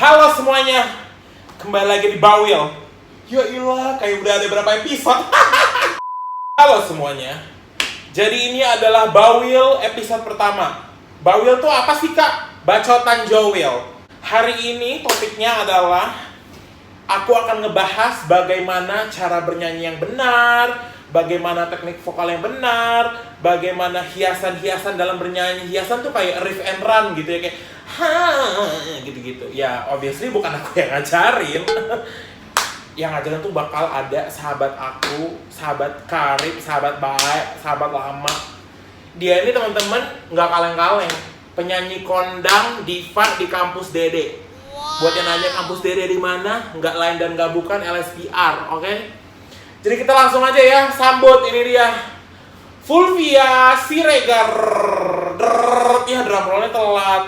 Halo semuanya, kembali lagi di Bawil. Ya ilah, kayak udah ada berapa episode. Halo semuanya. Jadi ini adalah Bawil episode pertama. Bawil tuh apa sih kak? Bacotan Jowil. Hari ini topiknya adalah aku akan ngebahas bagaimana cara bernyanyi yang benar, bagaimana teknik vokal yang benar, bagaimana hiasan-hiasan dalam bernyanyi. Hiasan tuh kayak riff and run gitu ya, kayak gitu-gitu. Ya, obviously bukan aku yang ngajarin. Yang ngajarin tuh bakal ada sahabat aku, sahabat karib, sahabat baik, sahabat lama. Dia ini teman-teman nggak kaleng-kaleng, penyanyi kondang diva di kampus Dede. Buat yang nanya kampus Dede di mana, nggak lain dan nggak bukan LSPR, oke? Jadi kita langsung aja ya, sambut ini dia Fulvia Siregar. Ya drum rollnya telat.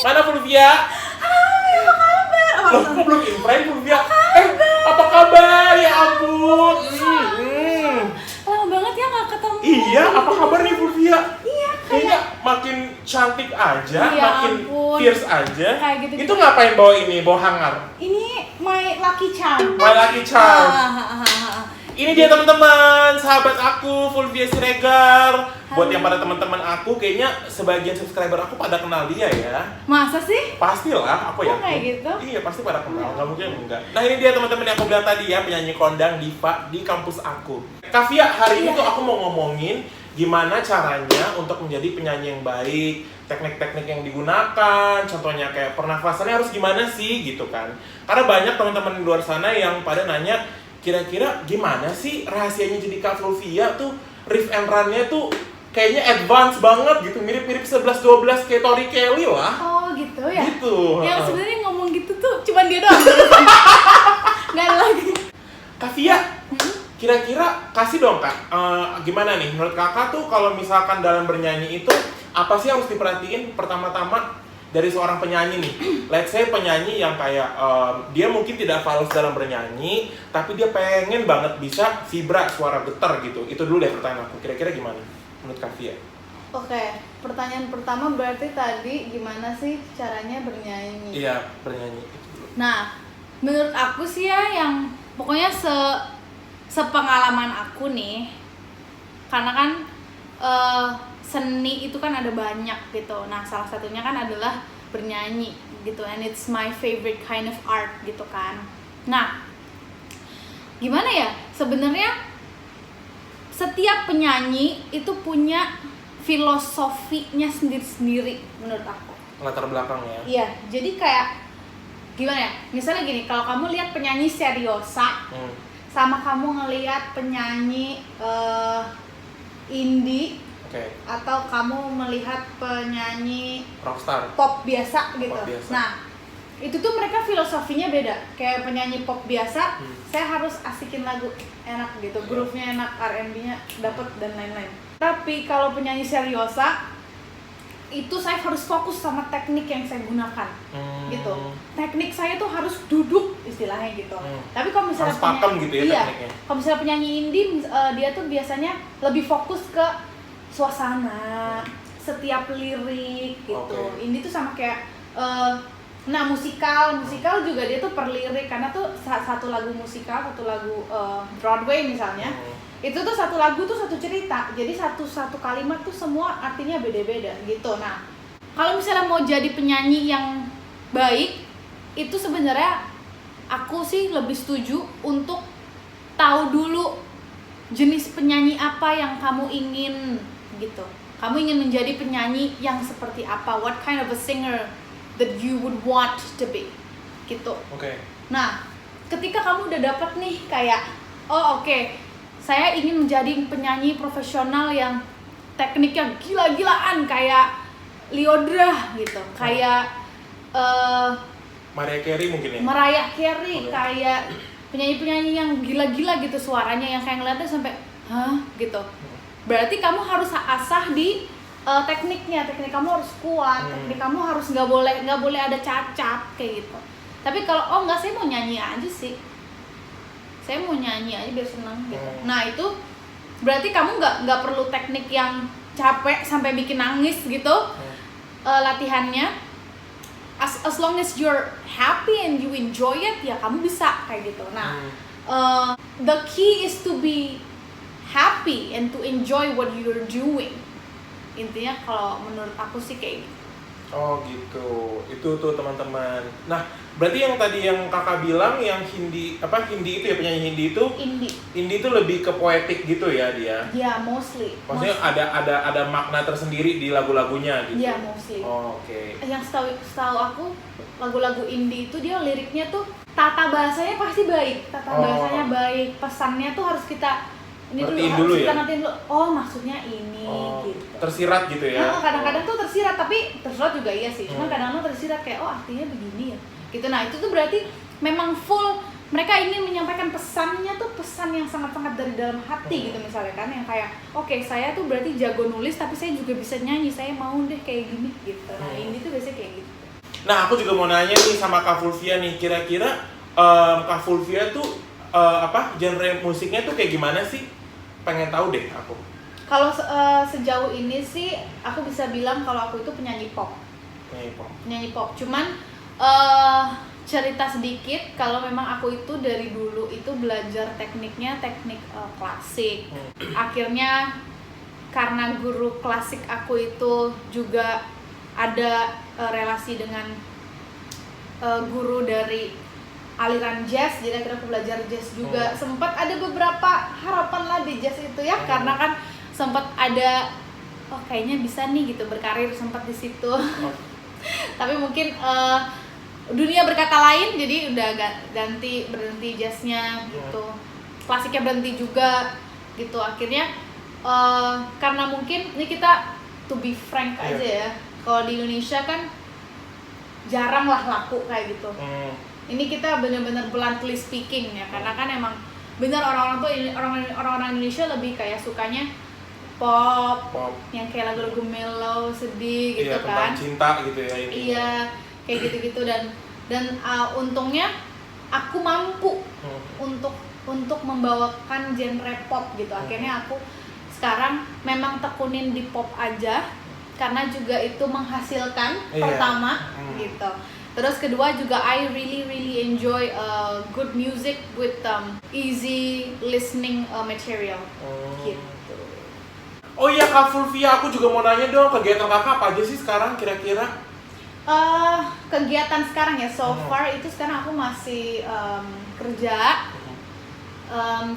Mana Fulvia? Hai, apa kabar? Loh, kok belum invite Fulvia? Apa kabar? Ya ampun. Lama banget ya nggak ketemu. Iya, apa kabar nih Fulvia? Iya, Kayaknya makin cantik aja, Iya, makin ampun. fierce aja. Kayak gitu-gitu. Itu ngapain bawa ini, bawa hangar? Ini my lucky charm. My lucky charm. Ah. Ini dia teman-teman, sahabat aku Fulvia Siregar. Buat yang pada teman-teman aku, kayaknya sebagian subscriber aku pada kenal dia ya. Masa sih? Pastilah, aku ya. kayak gitu? Iya, pasti pada kenal, nggak mungkin enggak. Nah ini dia teman-teman yang aku bilang tadi ya, penyanyi kondang diva di kampus aku. Kavia, hari ini tuh aku mau ngomongin gimana caranya untuk menjadi penyanyi yang baik, teknik-teknik yang digunakan, contohnya kayak pernafasannya harus gimana sih gitu kan. Karena banyak teman-teman di luar sana yang pada nanya, kira-kira gimana sih rahasianya jadi Kak Fulvia tuh riff and run-nya tuh kayaknya advance banget gitu, mirip-mirip 11-12 kayak Tori Kelly lah. Oh gitu ya? Gitu. Yang sebenarnya ngomong gitu tuh cuman dia doang. Nggak ada lagi. Kavia, kira-kira kasih dong kak, gimana nih menurut kakak tuh kalau misalkan dalam bernyanyi itu apa sih harus diperhatiin pertama-tama dari seorang penyanyi nih? Let's say penyanyi yang kayak dia mungkin tidak false dalam bernyanyi, tapi dia pengen banget bisa vibra suara getar gitu. Itu dulu deh pertanyaan aku. Kira-kira gimana menurut Kavia? Oke, pertanyaan pertama berarti tadi gimana sih caranya bernyanyi? Iya, bernyanyi itu dulu. Nah, menurut aku sih ya yang pokoknya sepengalaman aku nih, karena kan seni itu kan ada banyak gitu. Nah, salah satunya kan adalah bernyanyi gitu, and it's my favorite kind of art gitu kan. Nah, gimana ya? Sebenarnya setiap penyanyi itu punya filosofinya sendiri-sendiri menurut aku. Latar belakangnya. Iya, jadi kayak gimana ya? Misalnya gini, kalau kamu lihat penyanyi seriosa, sama kamu ngelihat penyanyi indie, atau kamu melihat penyanyi rockstar, pop biasa gitu. Pop biasa. Nah, itu tuh mereka filosofinya beda. Kayak penyanyi pop biasa, saya harus asikin lagu enak gitu, groove-nya enak, R&B-nya dapet dan lain-lain. Tapi kalau penyanyi seriosa, itu saya harus fokus sama teknik yang saya gunakan, gitu. Teknik saya tuh harus duduk istilahnya gitu. Tapi kalau misalnya harus pakem gitu ya tekniknya. Kalau misalnya penyanyi indie, dia tuh biasanya lebih fokus ke suasana, setiap lirik gitu. Indie tuh sama kayak nah musikal juga dia tuh per lirik, karena tuh satu lagu musikal, satu lagu Broadway misalnya, itu tuh satu lagu tuh satu cerita, jadi satu kalimat tuh semua artinya beda-beda gitu. Nah, kalau misalnya mau jadi penyanyi yang baik, itu sebenarnya aku sih lebih setuju untuk tahu dulu jenis penyanyi apa yang kamu ingin gitu. Kamu ingin menjadi penyanyi yang seperti apa? What kind of a singer that you would want to be? Gitu. Nah, ketika kamu udah dapet nih kayak, saya ingin menjadi penyanyi profesional yang tekniknya gila-gilaan kayak Lyodra gitu, kayak Mariah Carey mungkin ya? Mariah Carey, kayak penyanyi-penyanyi yang gila-gila gitu suaranya, yang kayak ngeliatnya sampai hah gitu. Berarti kamu harus asah di teknik kamu harus kuat, teknik kamu harus nggak boleh ada cacat kayak gitu. Tapi kalau enggak, saya mau nyanyi aja sih, saya mau nyanyi aja biar seneng gitu. Nah itu berarti kamu nggak perlu teknik yang capek sampai bikin nangis gitu latihannya. as long as you're happy and you enjoy it, ya kamu bisa kayak gitu. Nah, the key is to be happy and to enjoy what you're doing. Intinya kalau menurut aku sih kayak gitu. Oh gitu, itu tuh teman-teman. Nah, berarti yang tadi yang kakak bilang yang Hindi itu ya, penyanyi Hindi itu? Indie itu lebih ke poetik gitu ya dia? Ya, mostly. Maksudnya ada makna tersendiri di lagu-lagunya gitu? Iya, mostly. Oh, oke. Yang setahu aku lagu-lagu indie itu dia liriknya tuh tata bahasanya pasti baik, bahasanya baik, pesannya tuh harus kita ngertiin nantiin dulu. Oh, maksudnya ini gitu. Tersirat gitu ya. Nah, kadang-kadang tuh tersirat, tapi tersirat juga iya sih. Cuma kadang-kadang tersirat kayak artinya begini ya. Gitu. Nah, itu tuh berarti memang full mereka ingin menyampaikan pesannya tuh pesan yang sangat-sangat dari dalam hati gitu misalnya kan, yang kayak oke, saya tuh berarti jago nulis tapi saya juga bisa nyanyi, saya mau deh kayak gini gitu. Nah, ini tuh biasanya kayak gitu. Nah, aku juga mau nanya nih sama Kak Fulvia nih, kira-kira Kak Fulvia tuh genre musiknya tuh kayak gimana sih? Pengen tahu deh aku. Kalau sejauh ini sih aku bisa bilang kalau aku itu penyanyi pop. Penyanyi pop. Cuman cerita sedikit kalau memang aku itu dari dulu itu belajar teknik klasik. Akhirnya karena guru klasik aku itu juga ada relasi dengan guru dari aliran jazz, jadi akhirnya aku belajar jazz juga. Sempat ada beberapa harapan lah di jazz itu ya, karena kan sempat ada kayaknya bisa nih gitu berkarir, sempat di situ. Tapi mungkin dunia berkata lain, jadi udah berhenti jazznya gitu. Klasiknya berhenti juga gitu. Akhirnya karena mungkin ini kita to be frank aja ya, kalau di Indonesia kan jarang lah laku kayak gitu. Ini kita benar-benar bluntly speaking ya, karena kan emang benar orang-orang Indonesia lebih kayak sukanya pop. Yang kayak lagu-lagu mellow, sedih gitu kan. Tentang cinta gitu ya ini. Iya, kayak gitu-gitu dan untungnya aku mampu untuk membawakan genre pop gitu. Akhirnya aku sekarang memang tekunin di pop aja karena juga itu menghasilkan pertama gitu. Terus kedua juga I really enjoy good music with easy listening material gitu. Oh iya Kak Fulvia, aku juga mau nanya dong, kegiatan kakak apa aja sih sekarang kira-kira? Kegiatan sekarang ya, so far itu sekarang aku masih kerja,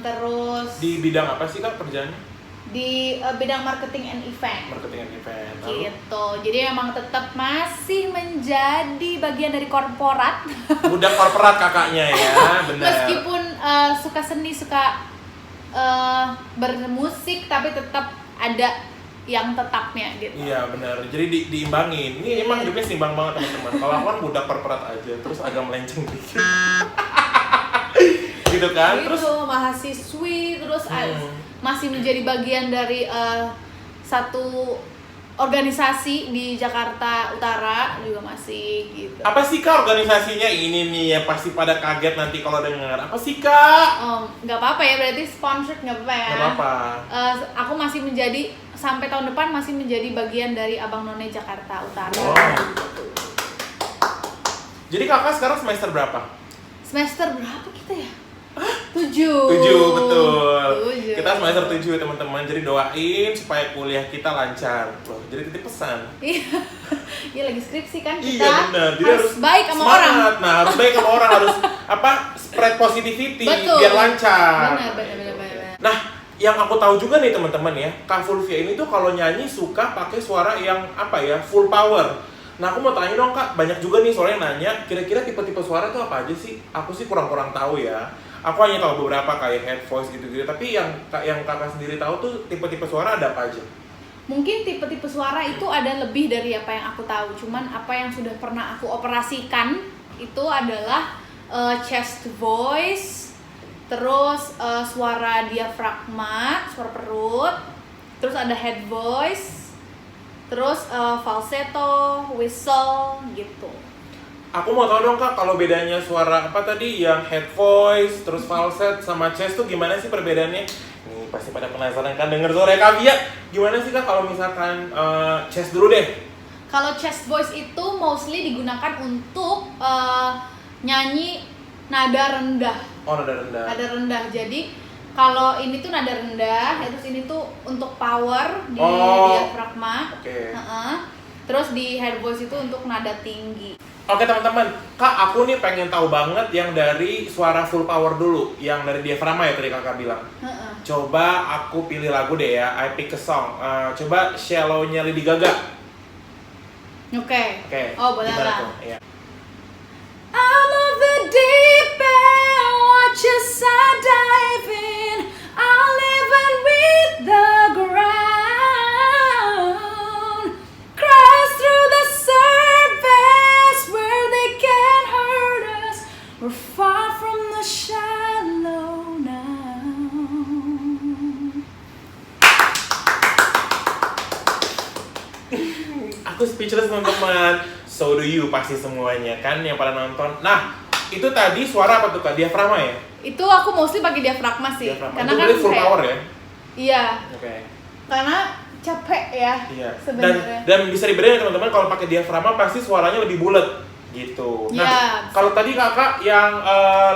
terus di bidang apa sih Kak kerjanya? Di bidang marketing and event. Gitu. Jadi emang tetap masih menjadi bagian dari korporat. Budak korporat kakaknya ya, benar. Meskipun suka seni, suka bermusik, tapi tetap ada yang tetapnya gitu. Iya benar. Jadi diimbangin. Ini emang hidupnya seimbang banget teman-teman. Kalau aku kan budak korporat aja, terus agak melenceng dikit. Gitu kan? Terus mahasiswi, terus masih menjadi bagian dari satu organisasi di Jakarta Utara juga masih gitu. Apa sih Kak organisasinya ini nih ya, pasti pada kaget nanti kalau dengar. Apa sih Kak? Nggak apa-apa ya, berarti sponsored nggak apa-apa ya. Nggak apa-apa. Aku masih menjadi sampai tahun depan masih menjadi bagian dari Abang None Jakarta Utara. Wow. Jadi kakak sekarang semester berapa? Semester berapa kita ya? 7, betul. 7. Kita semester 7 teman-teman. Jadi doain supaya kuliah kita lancar. Loh, jadi titip pesan. Iya lagi skripsi kan kita. Iya benar. Jadi harus baik sama semangat. orang. Nah, harus baik sama orang, harus spread positivity. Betul. Biar lancar. Benar. Nah, yang aku tahu juga nih teman-teman ya, Kak Fulvia ini tuh kalau nyanyi suka pakai suara yang full power. Nah, aku mau tanya dong Kak, banyak juga nih soalnya nanya, kira-kira tipe-tipe suara tuh apa aja sih? Aku sih kurang-kurang tahu ya. Aku hanya tahu beberapa kayak head voice gitu-gitu, tapi yang kakak sendiri tahu tuh tipe-tipe suara ada apa aja? Mungkin tipe-tipe suara itu ada lebih dari apa yang aku tahu. Cuman apa yang sudah pernah aku operasikan itu adalah chest voice, terus suara diafragma, suara perut, terus ada head voice, terus falsetto, whistle gitu. Aku mau tahu dong Kak, kalau bedanya suara apa tadi yang head voice, terus falset sama chest tuh gimana sih perbedaannya? Nih pasti pada penasaran kan denger suara Kak Bia. Gimana sih Kak kalau misalkan chest dulu deh? Kalau chest voice itu mostly digunakan untuk nyanyi nada rendah. Oh, nada rendah. Nada rendah. Jadi kalau ini tuh nada rendah, terus ini tuh untuk power di diafragma. Oke. Terus di head voice itu untuk nada tinggi. Oke teman-teman, Kak aku nih pengen tahu banget yang dari suara full power dulu, yang dari diafragma ya tadi kakak bilang. Coba aku pilih lagu deh ya, I pick a song. Coba Shallow-nya Lady Gaga. Oke. Oh boleh lah. Iya. I'm of the deep end, watch as I dive in. I'll live with the ground. Crash through the surface where they can't hurt us. We're far from the shallow now. Aku speechless teman-teman. So do you pasti semuanya kan yang pada nonton. Nah, itu tadi suara apa tuh Kak? Diafragma ya? Itu aku mostly pakai diafragma sih. Diafragma. Karena Itu kan berarti full kayak, power ya? Iya. Oke. Karena capek ya. Iya. Sebenarnya. Dan bisa dibedain teman-teman kalau pakai diafragma pasti suaranya lebih bulat gitu. Nah, kalau tadi kakak yang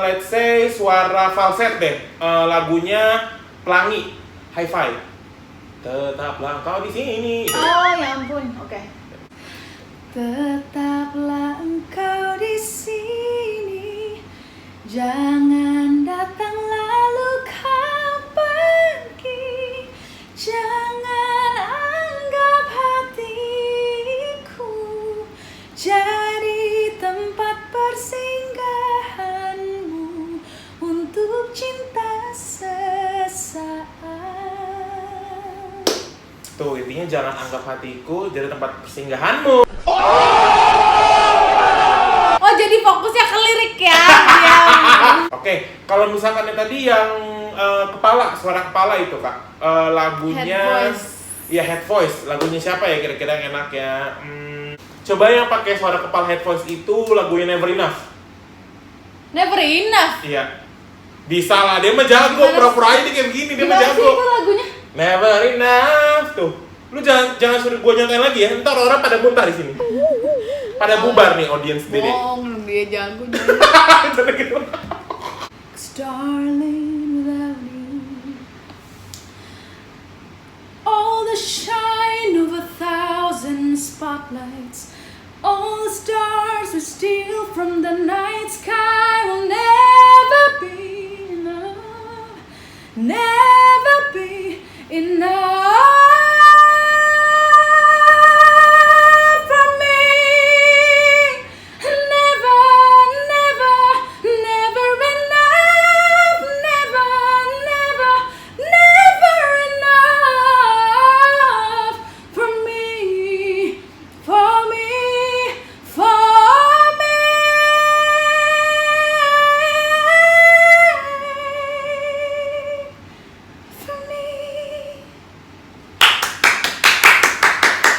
let's say suara falset deh, lagunya Pelangi, Hi-Fi. Tetaplah engkau di sini. Oh ya ampun, oke. Tetaplah engkau di sini, jangan datang lalu kau pergi, jangan anggap hatiku jadi tempat persinggahanmu untuk cinta sesaat. Tuh intinya jangan anggap hatiku jadi tempat persinggahanmu. Oh jadi fokusnya ke lirik ya. Oke, kalau misalkan yang tadi yang kepala, suara kepala itu Kak, lagunya Head voice. Ya head voice, lagunya siapa ya kira-kira yang enak ya? Coba yang pakai suara kepala head voice itu lagunya Never Enough. Never Enough. Iya. Bisa lah, dia mah jago, pura-pura aja dia kayak begini, dia mah Gimana sih jago. itu lagunya? Never enough tuh. Lu jangan suruh gua nyantain lagi ya. Ntar orang pada muntah di sini. Pada bubar nih audiens sendiri. Bohong, dia jago. Darling, without you, all the shine of 1,000 spotlights, all the stars we steal from the night sky will never be enough, never be enough.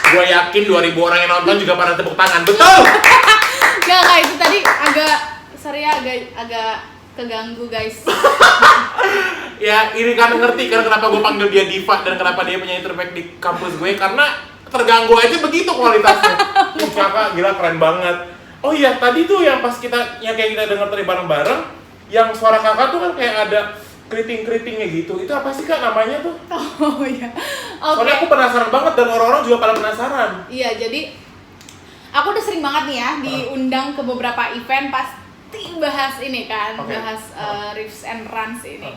Gue yakin 2.000 orang yang nonton juga pada tepuk tangan, betul? Gak, itu tadi agak keganggu guys. Ya ini kan ngerti kan kenapa gue panggil dia diva dan kenapa dia penyanyi terbaik di kampus gue, karena terganggu aja begitu kualitasnya. Ini kakak gila keren banget. Oh iya tadi tuh yang pas yang kayak kita dengar tadi bareng-bareng, yang suara kakak tuh kan kayak ada keriting-keritingnya gitu. Itu apa sih Kak namanya tuh? Oh iya. Okay. Soalnya aku penasaran banget dan orang-orang juga pada penasaran. Iya, jadi aku udah sering banget nih ya diundang ke beberapa event pasti bahas ini kan, bahas riffs and runs ini.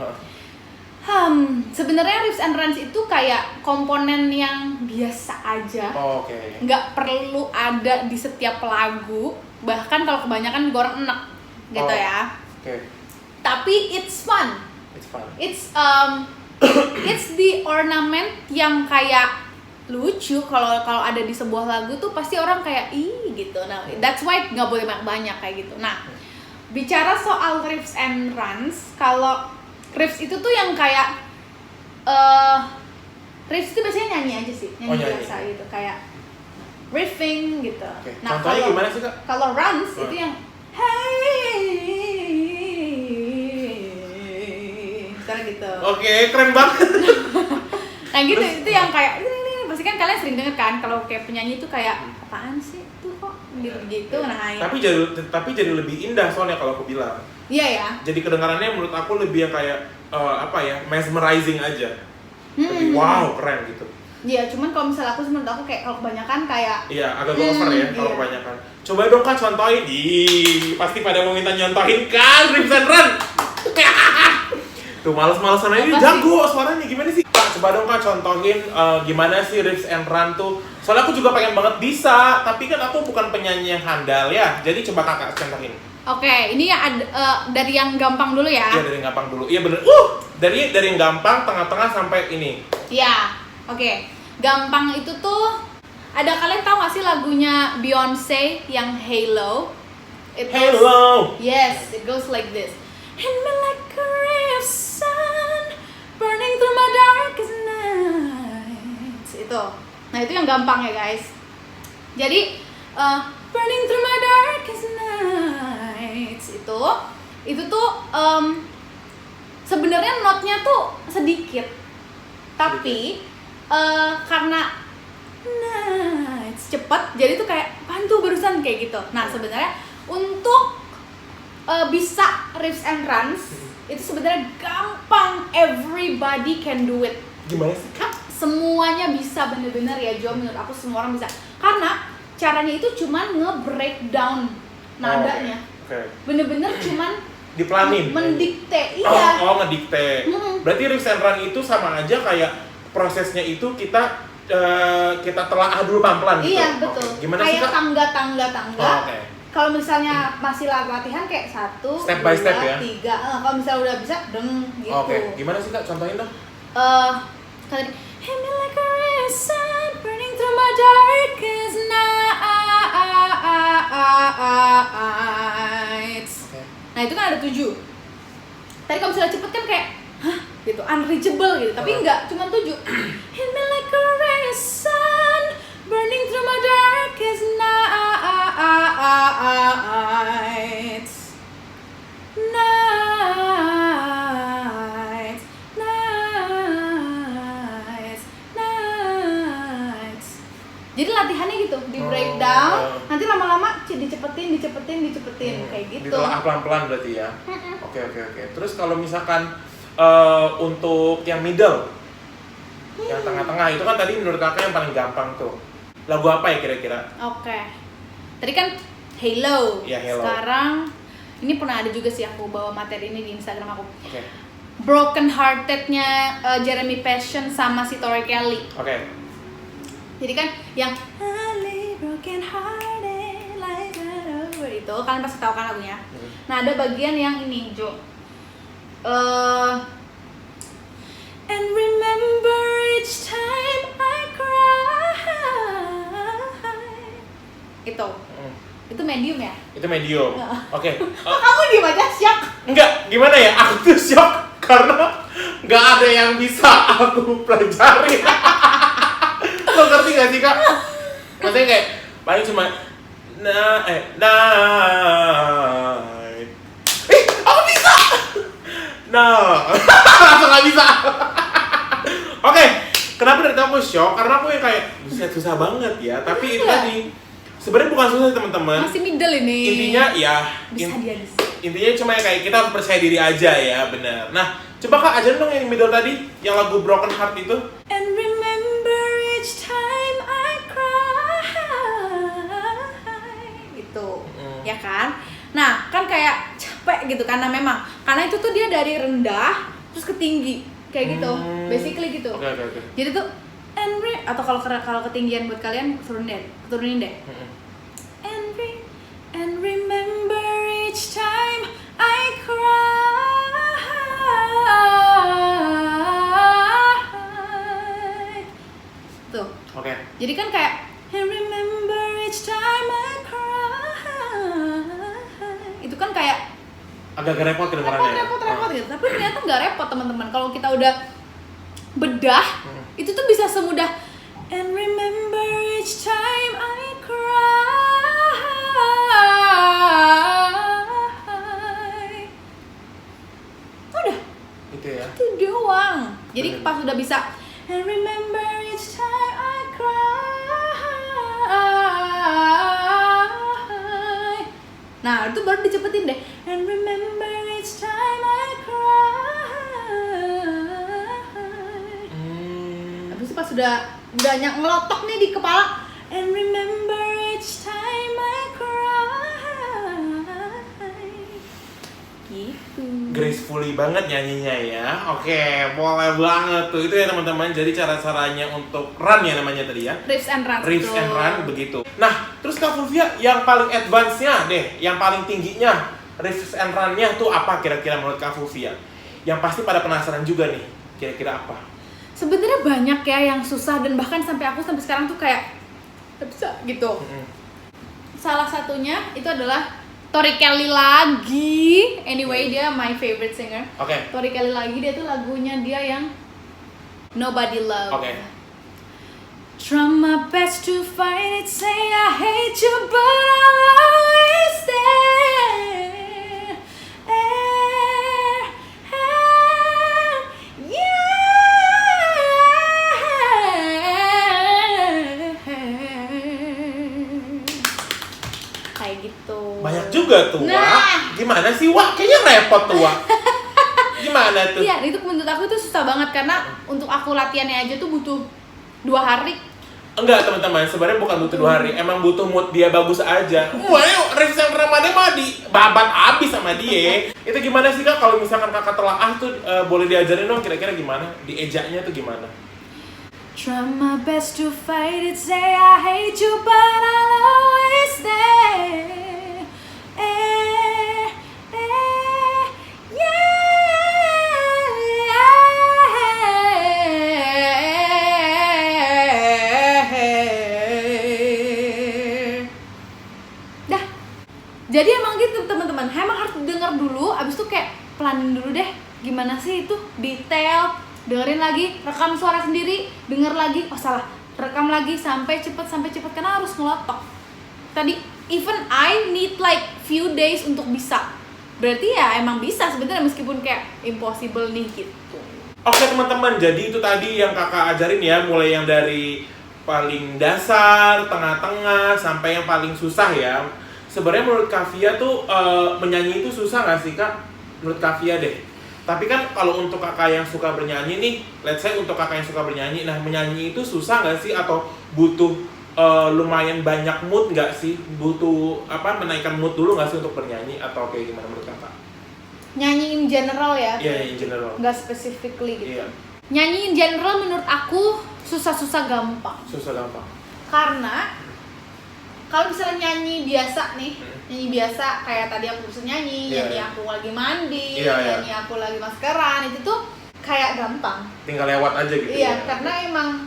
Sebenarnya riffs and runs itu kayak komponen yang biasa aja. Oke. Nggak perlu ada di setiap lagu, bahkan kalau kebanyakan juga orang enek gitu ya. Oke. Tapi it's fun. It's fun. It's the ornament yang kayak lucu kalau ada di sebuah lagu tuh pasti orang kayak ih gitu. Nah, that's why nggak boleh banyak kayak gitu. Nah, bicara soal riffs and runs, kalau riffs itu tuh yang kayak riffs itu biasanya nyanyi aja sih, nyanyi biasa gitu, kayak riffing gitu. Okay. Nah, contohnya gimana sih Kak? Kalau runs itu yang hey gitu. Oke, keren banget. Nah gitu, itu yang kayak ini pas pasti kan kalian sering denger kan kalau kayak penyanyi itu kayak apaan sih tuh kok gitu. Nah, Tapi jadi lebih indah soalnya kalau aku bilang. iya ya. Jadi kedengarannya menurut aku lebih yang kayak mesmerizing aja. Lebih wow, keren gitu. Iya, cuman kalau misalnya menurut aku kayak kalau kebanyakan kayak Iya, agak over ya kalau iya. kebanyakan. Coba dong Kak contohin. Pasti pada mau minta nyontohin kan Rips and Run. Tuh males-malesan aja, jago suaranya gimana sih? Kak, coba dong Kak contohin gimana sih Rips and Run tuh. Soalnya aku juga pengen banget bisa, tapi kan aku bukan penyanyi yang handal ya. Jadi coba Kakak contohin. Oke, ini dari yang gampang dulu ya. Iya, dari yang gampang dulu. Iya bener. Dari yang gampang, tengah-tengah sampai ini. Iya. Oke. Gampang itu tuh ada, kalian tahu gak sih lagunya Beyonce yang Halo? Hello. Yes, it goes like this. Hit me like a ray of sun, burning through my darkest nights. Itu. Nah, itu yang gampang ya, guys. Jadi, burning through my darkest nights itu tuh sebenarnya notnya tuh sedikit. Tapi karena nights cepet, jadi tuh kayak apaan tuh barusan kayak gitu. Nah, sebenarnya untuk bisa riffs and runs itu sebenarnya gampang, everybody can do it. Gimana sih Kak? Semuanya bisa, bener-bener ya Jo, menurut aku semua orang bisa. Karena caranya itu cuman nge-breakdown nadanya. Oke. Bener-bener cuman Diplanin. mendikte, iya. Ngedikte. Berarti riffs and run itu sama aja kayak prosesnya itu kita telaah dulu pelan-pelan gitu. Iya, betul. Oke. Gimana kayak sih Kak? tangga. Oke. Kalau misalnya masih latihan kayak 1, Step by step ya? 3. Kalau misalnya udah bisa, gitu. Oke. Gimana sih Kak? Contohin dong. Tadi hit me like a ray of sun, burning through my darkest nights. Oke. Nah, itu kan ada 7. Tadi kalau misalnya cepet kan kayak hah, gitu, unreachable gitu. Tapi enggak, cuma 7. Hit me like a ray of sun, burning through my darkest nights. Jadi latihannya gitu, di breakdown, nanti lama-lama dicepetin kayak gitu. Ditelaah pelan-pelan berarti ya. Oke. Terus kalau misalkan untuk yang middle, yang tengah-tengah itu kan tadi menurut Kakak yang paling gampang tuh. Lagu apa ya kira-kira? Oke. Tadi kan Halo. Iya, Halo. Sekarang ini pernah ada juga sih aku bawa materi ini di Instagram aku. Oke. Broken Hearted-nya Jeremy Passion sama si Tori Kelly. Oke. Jadi kan yang I lay broken hearted like that over, itu kalian pasti tahu kan lagunya. Nah, ada bagian yang ini, Jo. And remember each time I cry. Itu medium ya? Itu medium. Oke. Kok kamu diem aja, shock? Enggak, gimana ya? Aku tuh shock karena nggak ada yang bisa aku pelajari. Lo ngerti gak sih Kak? Maksudnya kayak paling cuma night. Aku bisa. Langsung nggak bisa. Oke, kenapa dari aku shock? Karena aku yang kayak susah banget ya. Tapi itu tadi sebenarnya bukan susah teman-teman. Masih middle ini. Intinya ya. Bisa dia bisa. Intinya cuma kayak kita harus percaya diri aja ya, benar. Nah, coba Kak ajarin dong yang middle tadi, yang lagu Broken Heart itu. And remember each time I cry. Gitu. Ya kan? Nah, kan kayak capek gitu karena memang karena itu tuh dia dari rendah terus ke tinggi. Kayak gitu. Basically gitu. Oke. Jadi tuh atau kalau ketinggian buat kalian turunin deh. And remember each time I cry. Tuh. Oke. Jadi kan kayak and remember each time I cry. Itu kan kayak Agak-agak repot kedengarannya. repot gitu. Tapi ternyata nggak repot teman-teman. Kalau kita udah bedah, itu tuh bisa semudah and remember each time I cry. Udah. Itu ya. Itu doang. Jadi Bener. pas udah bisa and remember each time I cry. Nah itu baru dicepetin deh. And remember each time I cry. Habis itu pas udah ngelotok nih di kepala. And remember each time I cry. Gitu. Gracefully banget nyanyinya ya. Oke, boleh banget tuh. Itu ya teman-teman. Jadi cara-caranya untuk run ya namanya tadi ya. Riffs and run. Riffs and run begitu. Nah, terus Kak Fulvia yang paling advance-nya deh, yang paling tingginya riffs and run-nya tuh apa kira-kira menurut Kak Fulvia? Yang pasti pada penasaran juga nih. Kira-kira apa? Sebenarnya banyak ya yang susah dan bahkan sampai sekarang tuh kayak gak bisa gitu. Salah satunya itu adalah Tori Kelly lagi. Anyway, dia my favorite singer. Oke. Tori Kelly lagi, dia tuh lagunya dia yang Nobody Love. Oke. Try my best to fight it, say I hate you, but I'll always stay. Kayak gitu. Banyak juga tuh, Nah. Wak. Gimana sih, Wak? Kayaknya repot tuh, Wak. Gimana tuh? Iya, itu menurut aku tuh susah banget karena untuk aku latihannya aja tuh butuh 2 hari. Enggak teman-teman, sebenarnya bukan butuh 2 hari, emang butuh mood dia bagus aja. Wah, yuk, riffs and run-nya mah di babat abis sama dia. Itu gimana sih Kak, kalau misalkan kakak telaah tuh boleh diajarin dong kira-kira gimana? Diejanya tuh gimana? Try my best to fight it, say I hate you, but I'll always stay. Dah. Jadi emang gitu teman-teman, emang harus denger dulu, abis itu kayak pelanin dulu deh gimana sih itu detail, dengerin lagi, rekam suara sendiri, denger lagi, oh salah, rekam lagi sampai cepet karena harus ngelotok. Tadi even I need like few days untuk bisa, berarti ya emang bisa sebenarnya meskipun kayak impossible nih gitu. Oke teman-teman, jadi itu tadi yang kakak ajarin ya, mulai yang dari paling dasar, tengah-tengah, sampai yang paling susah ya. Sebenarnya menurut Kavia tuh menyanyi itu susah nggak sih Kak? Menurut Kavia deh. Tapi kan kalau untuk kakak yang suka bernyanyi nih, let's say untuk kakak yang suka bernyanyi, nah menyanyi itu susah nggak sih? Atau butuh lumayan banyak mood nggak sih? Butuh menaikkan mood dulu nggak sih untuk bernyanyi? Atau kayak gimana menurut kakak? Nyanyi in general ya? Iya, in general. Nggak specifically gitu. Iya. Nyanyi in general menurut aku susah-susah gampang. Susah gampang. Karena kalau misalnya nyanyi biasa nih, nyanyi biasa kayak tadi aku bisa nyanyi, nyanyi aku lagi mandi, nyanyi aku lagi maskeran, itu tuh kayak gampang. Tinggal lewat aja gitu. Iya, karena emang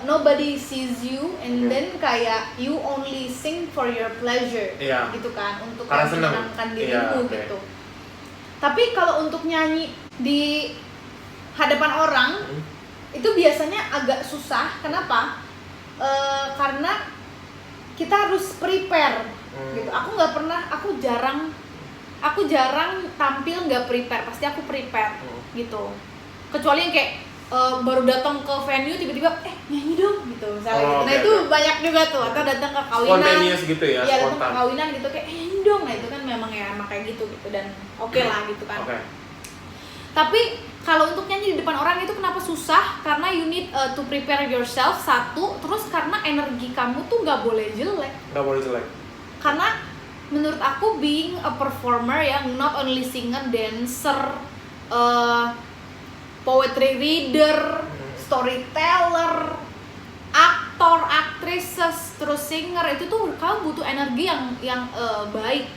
nobody sees you and then kayak you only sing for your pleasure, gitu kan, untuk menyenangkan dirimu gitu. Tapi kalau untuk nyanyi di hadapan orang itu biasanya agak susah. Kenapa? Karena kita harus prepare gitu. Aku jarang tampil nggak prepare, pasti aku prepare gitu. Kecuali yang kayak baru datang ke venue tiba-tiba nyanyi dong gitu misalnya gitu. Nah itu banyak juga tuh, atau datang ke kawinan spontaneous gitu ya, iya datang ke kawinan gitu kayak nyanyi dong. Nah itu kan memang kayak gitu dan oke lah gitu kan. Tapi kalau untuk nyanyi di depan orang itu kenapa susah? Karena you need to prepare yourself, satu, terus karena energi kamu tuh nggak boleh jelek. Nggak boleh jelek. Karena menurut aku being a performer ya, not only singer, dancer, poetry reader, storyteller, aktor, actresses, terus singer, itu tuh kamu butuh energi yang baik.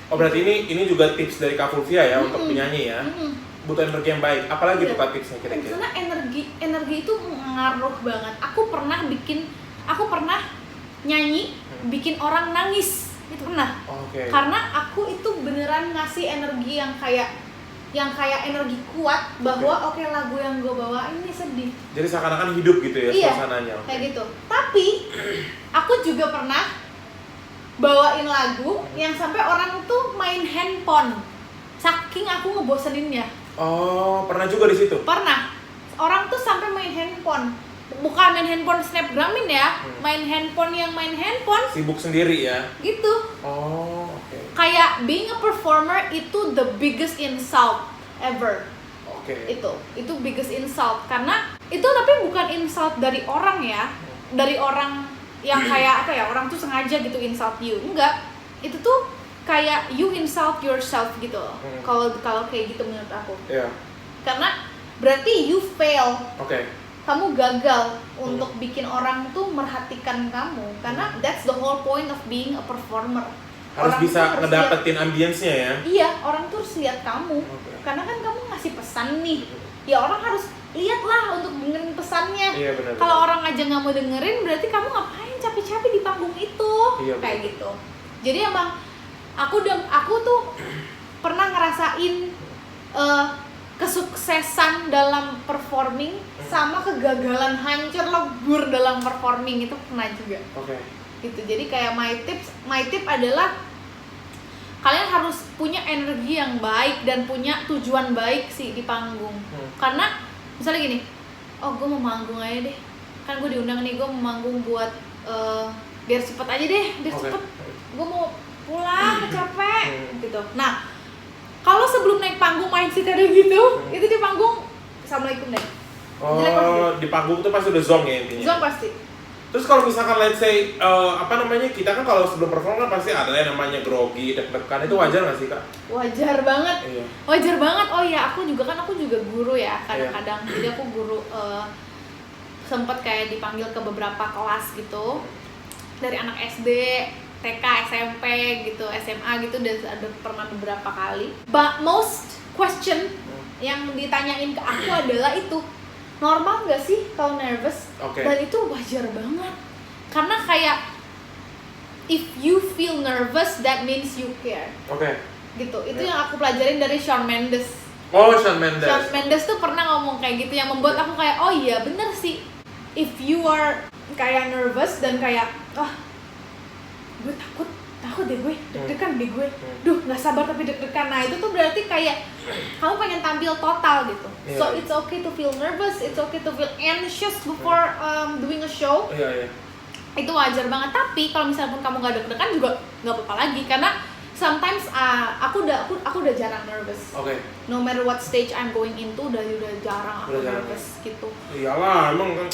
Oh berarti ini juga tips dari Kak Fulvia ya untuk penyanyi ya. Butuh energi yang baik. Apalagi tuh Kak tipsnya kira-kira? Karena energi itu ngaruh banget. Aku pernah nyanyi bikin orang nangis. Itu pernah. Karena aku itu beneran ngasih energi yang kayak energi kuat bahwa oke, lagu yang gue bawa ini sedih. Jadi seakan-akan hidup gitu ya suasananya. Kayak gitu. Tapi aku juga pernah bawain lagu yang sampai orang tuh main handphone. Saking aku ngeboseninnya. Oh, pernah juga di situ? Pernah. Orang tuh sampai main handphone. Bukan main handphone snapgramin ya, main handphone. Sibuk sendiri ya? Gitu. Oh, oke. Kayak being a performer itu the biggest insult ever. Itu biggest insult, karena itu tapi bukan insult dari orang ya, dari orang yang kayak apa ya, orang tuh sengaja gitu insult you, enggak, itu tuh kayak you insult yourself gitu. Kalau kayak gitu menurut aku, karena berarti you fail, kamu gagal untuk bikin orang tuh merhatikan kamu, karena that's the whole point of being a performer. Harus orang bisa ngedapetin ambience-nya ya. Iya, orang tuh harus lihat kamu. Karena kan kamu ngasih pesan nih. Ya orang harus lihatlah untuk dengerin pesannya. Iya, benar. Kalau orang aja nggak mau dengerin, berarti kamu ngapain capek-capek di panggung itu? Iya, kayak gitu. Jadi emang aku tuh pernah ngerasain kesuksesan dalam performing sama kegagalan hancur lebur dalam performing, itu pernah juga. Gitu. Jadi kayak my tip adalah kalian harus punya energi yang baik dan punya tujuan baik sih di panggung. Karena misalnya gini, oh gue mau manggung aja deh, kan gue diundang nih, gue mau manggung buat biar cepet aja deh, cepet, gue mau pulang, capek gitu. Nah, kalau sebelum naik panggung mindset ada gitu, itu di panggung assalamualaikum deh. Di panggung tuh pasti udah zong ya intinya. Zong pasti. Terus kalau misalkan let's say kita kan kalau sebelum perform kan pasti ada yang namanya grogi, deg-degan, itu wajar nggak sih Kak? Wajar banget. Iya. Wajar banget. Oh iya, aku juga guru ya kadang-kadang. Jadi aku guru sempet kayak dipanggil ke beberapa kelas gitu. Dari anak SD, TK, SMP gitu, SMA gitu, dan ada pernah beberapa kali. But most question yang ditanyain ke aku adalah itu, normal nggak sih kalau nervous? Dan itu wajar banget, karena kayak if you feel nervous that means you care. Gitu. Itu yang aku pelajarin dari Shawn Mendes. Shawn Mendes. Shawn Mendes tuh pernah ngomong kayak gitu, yang membuat aku kayak oh iya bener sih. If you are kayak nervous dan kayak gue takut deh gue, deg-degan deh gue, nggak sabar tapi deg-degan. Nah itu tuh berarti kayak kamu pengen tampil total gitu. So it's okay to feel nervous, it's okay to feel anxious before doing a show. Itu wajar banget. Tapi kalau misalnya pun kamu nggak deg-degan juga nggak apa-apa lagi, karena sometimes aku udah jarang nervous. No matter what stage I'm going into, udah jarang aku nervous gitu. Iyalah, emang kan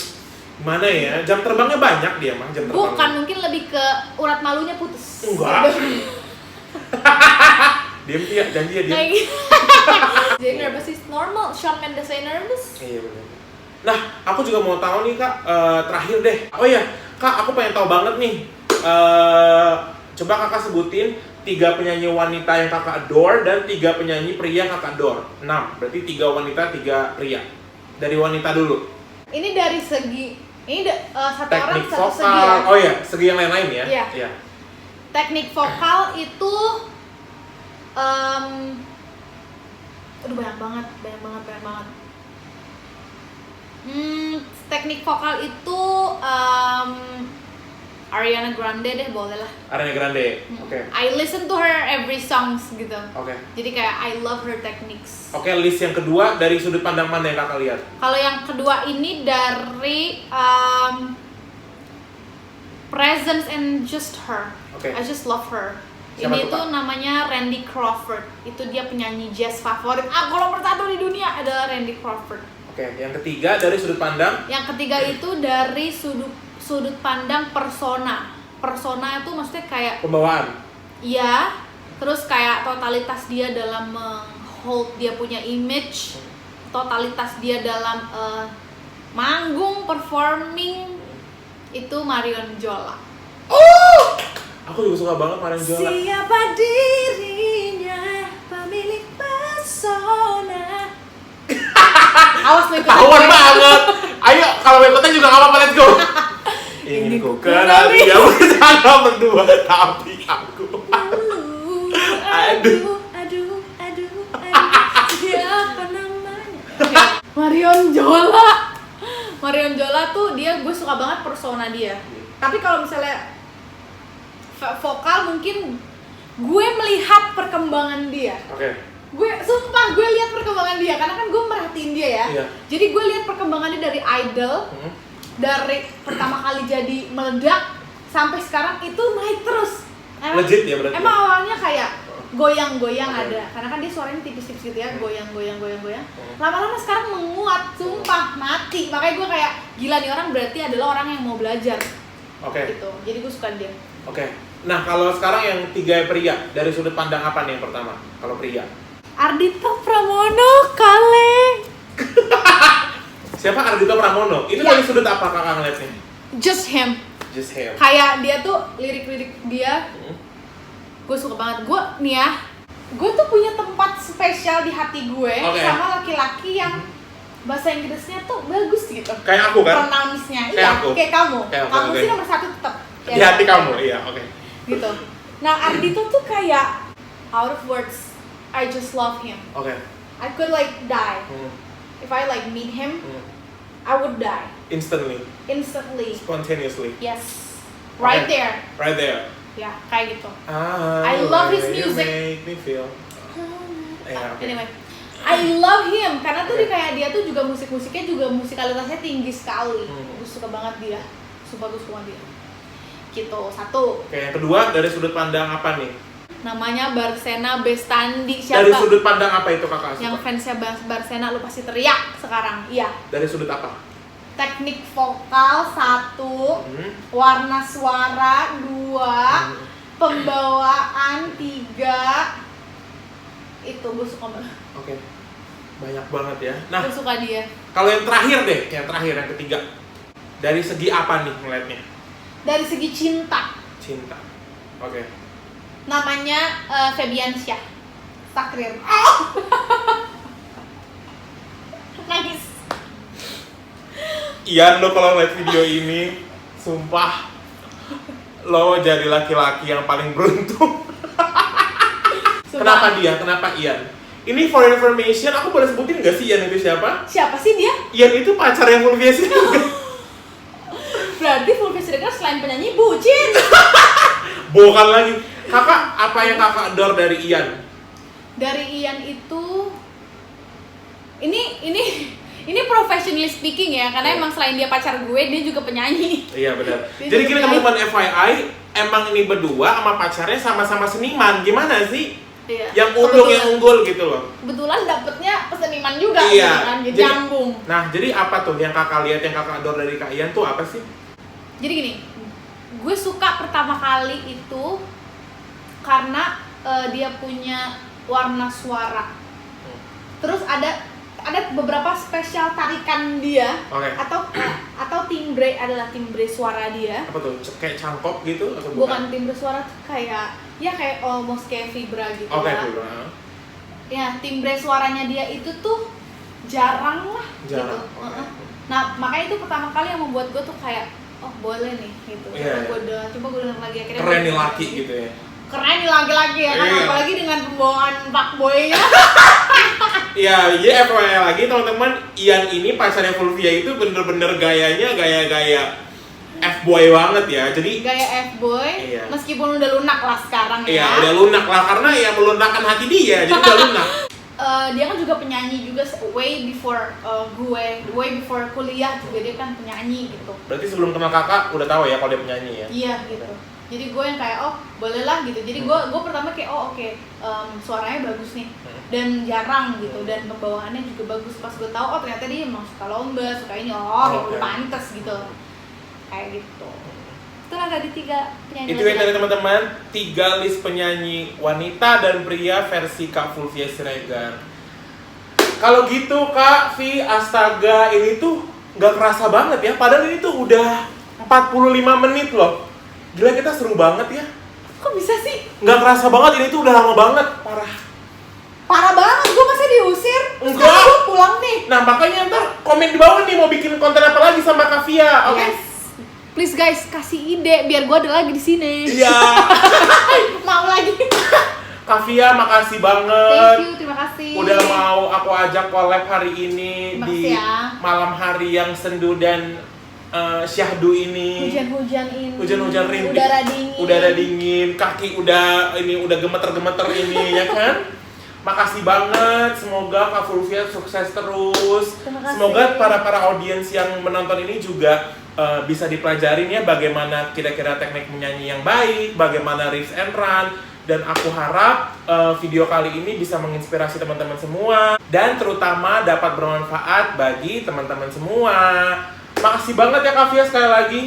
mana ya, jam terbangnya banyak dia mah, jam terbang. Bukan, mungkin lebih ke urat malunya putus. Enggak. Diam ya, janji ya dia. Jadi nervous is normal. Shawn Mendes say nervous. Iya benar. Nah, aku juga mau tahu nih Kak, terakhir deh. Oh iya, Kak, aku pengen tahu banget nih. Coba Kakak sebutin 3 penyanyi wanita yang Kakak adore dan 3 penyanyi pria yang Kakak adore. 6, berarti 3 wanita, 3 pria. Dari wanita dulu. Ini dari segi, satu teknik orang satu vokal. segi ya. Oh iya, segi yang lain-lain ya. Iya. Teknik vokal itu banyak banget. Teknik vokal itu Ariana Grande deh, boleh lah. Ariana Grande. I listen to her every songs gitu. Jadi kayak I love her techniques. List yang kedua dari sudut pandang mana yang Kakak lihat? Kalau yang kedua ini dari Presence and Just Her. I just love her. Siapa ini tuh namanya Randy Crawford. Itu dia penyanyi jazz favorit aku nomor 1 di dunia adalah Randy Crawford. Yang ketiga dari sudut pandang? Yang ketiga itu dari sudut pandang persona. Persona itu maksudnya kayak pembawaan. Iya. Terus kayak totalitas dia dalam hold dia punya image, totalitas dia dalam manggung, performing, itu Marion Jola. Aku juga suka banget Marion Jola. Siapa dirinya pemilik pesona. Awas lo ikutan. Tahuan banget. Ayo kalau mau ikutan juga nggak apa-apa, let's go. Ingin ku kenal dia bersama berdua, tapi aku. Aduh. Siapa namanya? Marion Jola tuh gue suka banget persona dia. Tapi kalau misalnya vokal mungkin gue melihat perkembangan dia. Gue lihat perkembangan dia karena kan gue merhatiin dia ya. Jadi gue lihat perkembangannya dari idol, dari pertama kali jadi meledak sampai sekarang itu naik terus. Legit ya berarti. Emang awalnya kayak goyang-goyang ada, karena kan dia suaranya tipis-tipis gitu ya, goyang-goyang. Lama-lama sekarang menguat, sumpah mati. Makanya gue kayak gila nih orang berarti adalah orang yang mau belajar. Gitu. Jadi gue suka dia. Nah kalau sekarang yang 3 pria, dari sudut pandang apa nih yang pertama? Kalau pria? Ardhito Pramono, Kale. Siapa Ardhito Pramono? Itu dari sudut apa kakak ngeliatnya? Just him. Kayak dia tuh lirik-lirik dia, gue suka banget. Gue tuh punya tempat spesial di hati gue sama laki-laki yang bahasa Inggrisnya tuh bagus gitu. Kayak aku kan? Pronounce-nya, kayak kamu. Kamu sih nomor 1 tetap. Di hati kamu, iya, Gitu. Nah Ardhito tuh kayak out of words, I just love him. I could like die. If I like meet him, I would die. Instantly. Spontaneously. Yes. Right there. Ya, kayak gitu. I love his music. Make me feel. Anyway, I love him karena tuh dia tuh juga musiknya juga musikalitasnya tinggi sekali. Gue suka banget dia. Sumpah gue suka banget dia. Gitu, 1. Yang kedua dari sudut pandang apa nih? Namanya Barsena Bestandi. Siapa? Dari sudut pandang apa itu kakak? Yang fansnya Barsena lu pasti teriak sekarang. Iya. Dari sudut apa? Teknik vokal 1, warna suara 2, pembawaan 3. Itu gue suka banget. Banyak banget ya. Nah, gue suka dia. Kalau yang terakhir deh, yang ketiga. Dari segi apa nih ngeliatnya? Dari segi cinta. Namanya Febiansyah Sakrir. Nangis. Ian, lo kalau ngeliat video ini, sumpah lo jadi laki-laki yang paling beruntung. Kenapa dia? Kenapa Ian? Ini for information, aku boleh sebutin gak sih Ian itu siapa? Siapa sih dia? Ian itu pacarnya Fulvia Siregar. Berarti Fulvia Siregar selain penyanyi bucin. Bukan lagi. Kakak, apa yang kakak adore dari Ian? Dari Ian itu ini professionally speaking ya, karena emang selain dia pacar gue, dia juga penyanyi. Iya benar. Jadi gini teman-teman, FYI, emang ini berdua sama pacarnya sama-sama seniman. Gimana sih? Iya. Yang unggul gitu loh. Kebetulan dapetnya peseniman juga, iya. Kan? Jadi nyambung. Nah, jadi apa tuh yang kakak lihat, yang kakak adore dari Kak Ian tuh apa sih? Jadi gini, gue suka pertama kali itu karena dia punya warna suara. Terus ada beberapa spesial tarikan dia, atau timbre, adalah timbre suara dia. Apa tuh? Kayak cangkok gitu atau bukan? Timbre suara tuh kayak almost kayak vibra gitu lah. Ya, timbre suaranya dia itu tuh jarang lah gitu. Nah, makanya itu pertama kali yang membuat gue tuh kayak boleh nih gitu. Coba gue denger lagi akhirnya. Keren nih laki gitu ya. Keren nih laki-laki ya kan, apalagi dengan pembawaan fuckboy-nya. Iya, FYI lagi teman-teman, Ian ini pacarnya Fulvia itu bener-bener gayanya gaya F-boy banget ya. Jadi gaya F-boy, meskipun udah lunak lah sekarang ya. Iya, udah lunak lah karena melunakkan hati dia, jadi udah lunak. Dia kan juga penyanyi juga way before kuliah juga dia kan penyanyi gitu. Berarti sebelum kenal kakak udah tahu ya kalau dia penyanyi ya? Iya gitu. Jadi gue yang kayak boleh lah gitu. Jadi gue pertama kayak suaranya bagus nih dan jarang gitu, dan pembawaannya juga bagus. Pas gue tahu ternyata dia emang suka lomba, suka ini pantes gitu. Kayak gitu. Itulah tadi 3 penyanyi. Itu yang tadi teman-teman, 3 list penyanyi wanita dan pria versi Kak Fulvia Siregar. Kalau gitu Kak Vi, astaga, ini tuh nggak kerasa banget ya. Padahal ini tuh udah 45 menit loh. Gila, kita seru banget ya. Kok bisa sih? Nggak kerasa banget, ini tuh udah lama banget. Parah banget, gue masa diusir? Enggak. Gue pulang nih. Nah makanya ntar komen di bawah nih mau bikin konten apa lagi sama Kak Via, oke? Yes. Please guys, kasih ide biar gue ada lagi di sini. Iya. Mau lagi. Kak Via, makasih banget. Thank you, terima kasih. Udah mau aku ajak collab hari ini di malam hari yang sendu dan syahdu ini. Hujan-hujan ini. Hujan-hujan rintik. Udara dingin. Kaki udah gemeter-gemeter ini ya kan? Makasih banget. Semoga Kak Fulvia sukses terus. Terima kasih. Semoga para audiens yang menonton ini juga bisa dipelajarin ya bagaimana kira-kira teknik menyanyi yang baik, bagaimana riffs and run. Dan aku harap video kali ini bisa menginspirasi teman-teman semua dan terutama dapat bermanfaat bagi teman-teman semua. Makasih banget ya Kak Via sekali lagi.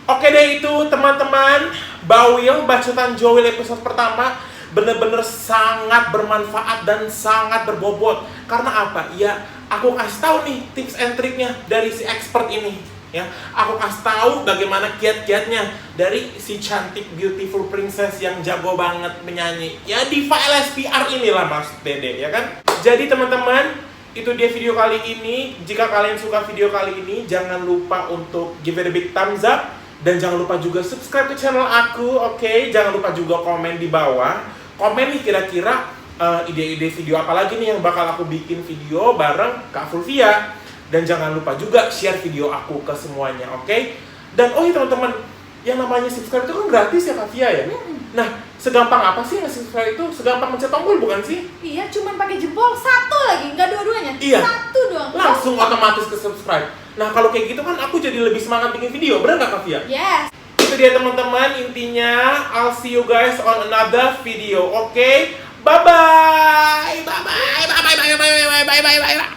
Oke deh, itu teman-teman, Bawil Bacotan Joel episode pertama bener-bener sangat bermanfaat dan sangat berbobot. Karena apa? Ya, aku kasih tahu nih tips and triknya dari si expert ini. Ya, aku kasih tahu bagaimana kiat-kiatnya dari si cantik beautiful princess yang jago banget menyanyi. Ya, diva LSPR inilah Mas Dede, ya kan? Jadi teman-teman, itu dia video kali ini. Jika kalian suka video kali ini, jangan lupa untuk give it a big thumbs up. Dan jangan lupa juga subscribe ke channel aku, oke? Jangan lupa juga komen di bawah. Komen nih kira-kira ide-ide video apa lagi nih yang bakal aku bikin video bareng Kak Fulvia. Dan jangan lupa juga share video aku ke semuanya, oke? Dan oh iya teman-teman, yang namanya subscribe itu kan gratis ya Kak Via ya? Nah, segampang apa sih nge-subscribe itu? Segampang mencet tombol bukan sih? Iya, cuman pakai jempol satu lagi, nggak dua-duanya. Iya. Satu doang. Langsung otomatis ke subscribe. Nah, kalau kayak gitu kan aku jadi lebih semangat bikin video, bener nggak Kak Via? Yes. Itu dia teman-teman, intinya I'll see you guys on another video, oke? Bye-bye! Bye-bye! Bye-bye! Bye-bye! Bye-bye! Bye-bye! Bye-bye!